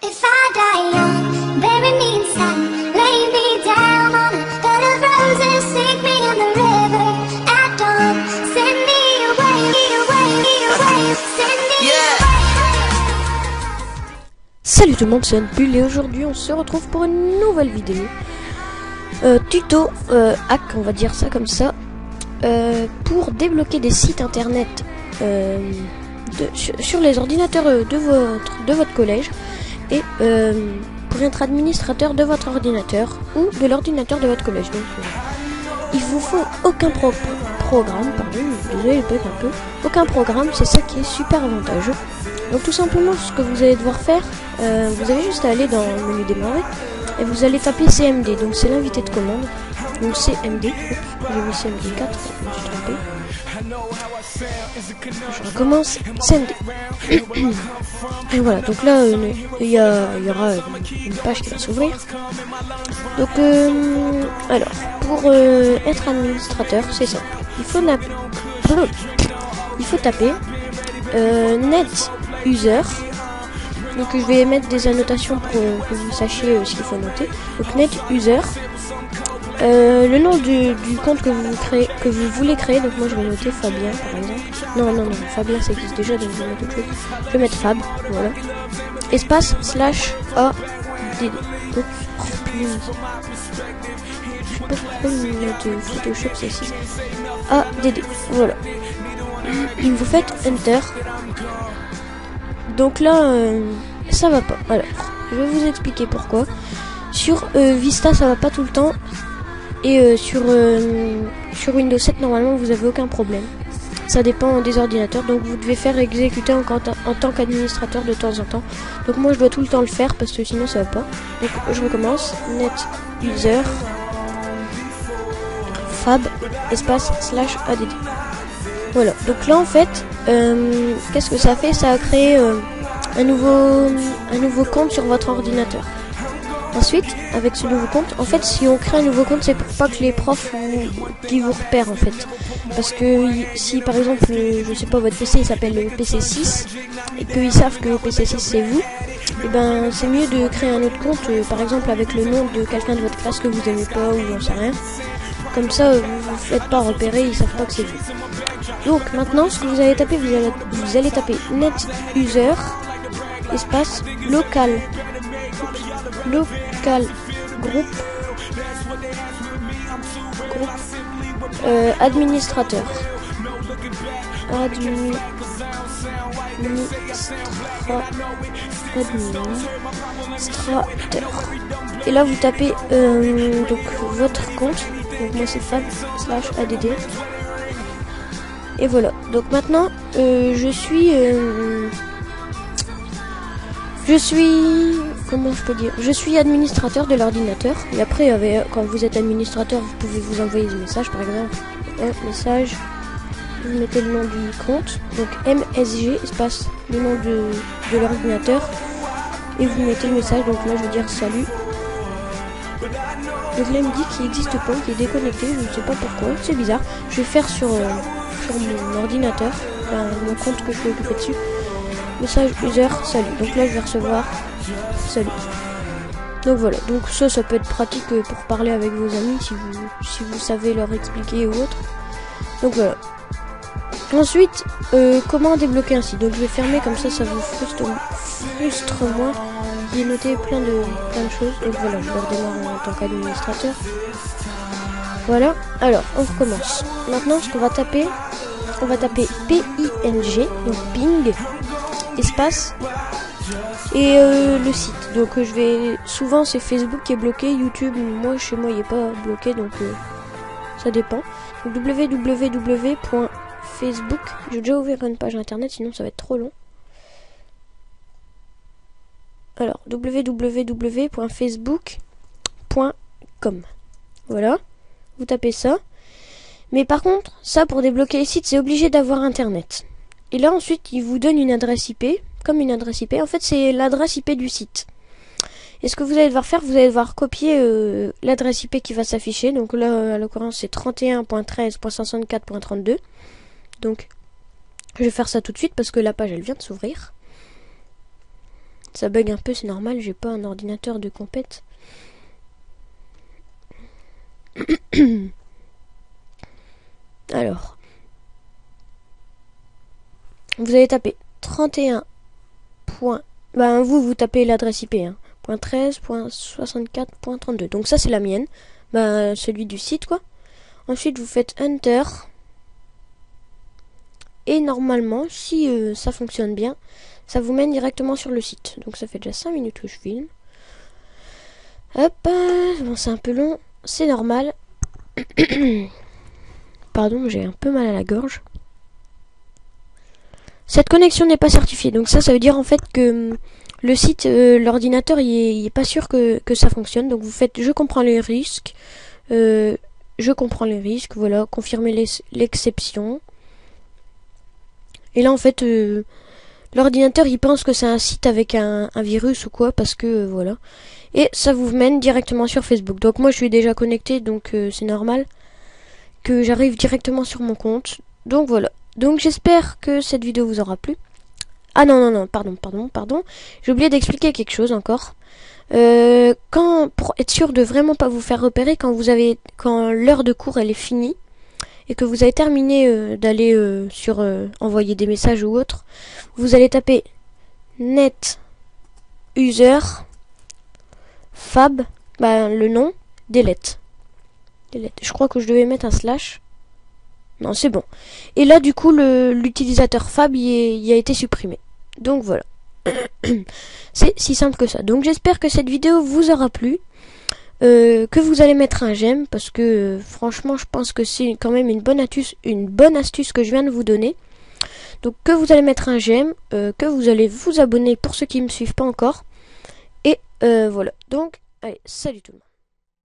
If I die young, bury me in satin, lay me down on a bed of roses, sink me in the river at dawn, send me away, send me away. Salut tout le monde, c'est Anpul et aujourd'hui on se retrouve pour une nouvelle vidéo tuto hack, on va dire ça comme ça, pour débloquer des sites internet sur les ordinateurs de votre collège et pour être administrateur de votre ordinateur ou de l'ordinateur de votre collège. Donc il vous faut aucun programme, pardon, désolé le bug un peu, aucun programme, c'est ça qui est super avantageux. Donc tout simplement ce que vous allez devoir faire, vous avez juste à aller dans le menu démarrer et vous allez taper CMD, donc c'est l'invité de commande, donc CMD, j'ai mis CMD 4, je me suis trompé. Je recommence CMD. Et voilà, donc là il y aura une page qui va s'ouvrir. Donc alors pour être administrateur c'est simple, il faut taper net user. Donc je vais mettre des annotations pour que vous sachiez ce qu'il faut noter. Donc net user, le nom du compte que vous voulez créer. Donc moi je vais noter Fabien par exemple. Non, Fabien ça existe déjà, donc je vais mettre autre chose. Je vais mettre Fab, voilà. Espace slash ADD. Donc, je sais pas pourquoi une note Photoshop c'est 6. ADD, voilà. Vous faites Enter. Donc là, ça va pas. Alors, je vais vous expliquer pourquoi. Sur Vista, ça va pas tout le temps. Et sur Windows 7, normalement, vous avez aucun problème. Ça dépend des ordinateurs. Donc, vous devez faire exécuter en tant qu'administrateur de temps en temps. Donc, moi, je dois tout le temps le faire parce que sinon, ça va pas. Donc, je recommence. Net user fab espace slash add. Voilà. Donc là, en fait, qu'est-ce que ça fait? Ça a créé un nouveau compte sur votre ordinateur. Ensuite, avec ce nouveau compte, en fait, si on crée un nouveau compte, c'est pour pas que les profs qui vous repèrent, en fait. Parce que si, par exemple, je sais pas, votre PC il s'appelle le PC6 et qu'ils savent que le PC6 c'est vous, et ben c'est mieux de créer un autre compte, par exemple avec le nom de quelqu'un de votre classe que vous aimez pas ou j'en sais rien. Comme ça, vous vous faites pas repérer, ils savent pas que c'est vous. Donc maintenant, ce que vous allez taper, vous allez taper net user espace local groupe administrateur et là vous tapez donc votre compte, donc moi c'est fab slash add. Et voilà, donc maintenant je suis comment je peux dire, je suis administrateur de l'ordinateur. Et après quand vous êtes administrateur, vous pouvez vous envoyer des messages, par exemple message, vous mettez le nom du compte, donc MSG espace le nom de l'ordinateur et vous mettez le message. Donc là je vais dire salut. Donc là il me dit qu'il n'existe pas, qu'il est déconnecté, je ne sais pas pourquoi, c'est bizarre. Je vais faire sur mon ordinateur, enfin, mon compte que je vais occuper dessus. Message user salut. Donc là je vais recevoir salut. Donc voilà, donc ça peut être pratique pour parler avec vos amis si vous savez leur expliquer ou autre. Donc voilà. Ensuite, comment débloquer un site? Donc je vais fermer, comme ça vous frustre moins. J'ai noté plein de choses. Donc voilà, je vais redémarrer en tant qu'administrateur. Voilà, alors on recommence. Maintenant ce qu'on va taper, on va taper PING, donc ping, espace, et le site. Donc souvent c'est Facebook qui est bloqué, YouTube, moi chez moi il est pas bloqué, donc ça dépend. Donc www.facebook, j'ai déjà ouvert une page internet, sinon ça va être trop long. Alors www.facebook.com, voilà, vous tapez ça. Mais par contre, ça pour débloquer les sites, c'est obligé d'avoir internet. Et là ensuite, il vous donne une adresse IP, comme une adresse IP. En fait, c'est l'adresse IP du site. Et ce que vous allez devoir faire, vous allez devoir copier l'adresse IP qui va s'afficher. Donc là, à l'occurrence, c'est 31.13.504.32. Donc, je vais faire ça tout de suite parce que la page, elle vient de s'ouvrir. Ça bug un peu, c'est normal, j'ai pas un ordinateur de compète. Alors, vous allez taper 31. Ben vous tapez l'adresse IP, hein. .13.64.32. Donc ça c'est la mienne, ben celui du site quoi. Ensuite vous faites Enter. Et normalement, si ça fonctionne bien, ça vous mène directement sur le site. Donc ça fait déjà 5 minutes que je filme. Hop, bon c'est un peu long, c'est normal. Pardon, j'ai un peu mal à la gorge. Cette connexion n'est pas certifiée. Donc ça veut dire en fait que le site, l'ordinateur, il est pas sûr que ça fonctionne. Donc vous faites je comprends les risques. Je comprends les risques, voilà, confirmer l'exception. Et là en fait, l'ordinateur il pense que c'est un site avec un virus ou quoi, parce que voilà. Et ça vous mène directement sur Facebook. Donc moi je suis déjà connecté, donc c'est normal que j'arrive directement sur mon compte. Donc voilà. Donc j'espère que cette vidéo vous aura plu. Ah non, pardon. J'ai oublié d'expliquer quelque chose encore. Pour être sûr de vraiment pas vous faire repérer, quand l'heure de cours elle est finie et que vous avez terminé d'aller sur envoyer des messages ou autre, vous allez taper net user fab, le nom, delete. Je crois que je devais mettre un slash. Non, c'est bon. Et là, du coup, l'utilisateur fab il a été supprimé. Donc voilà. C'est si simple que ça. Donc j'espère que cette vidéo vous aura plu. Que vous allez mettre un j'aime. Parce que franchement, je pense que c'est quand même une bonne astuce que je viens de vous donner. Donc que vous allez mettre un j'aime. Que vous allez vous abonner pour ceux qui ne me suivent pas encore. Et voilà. Donc, allez, salut tout le monde.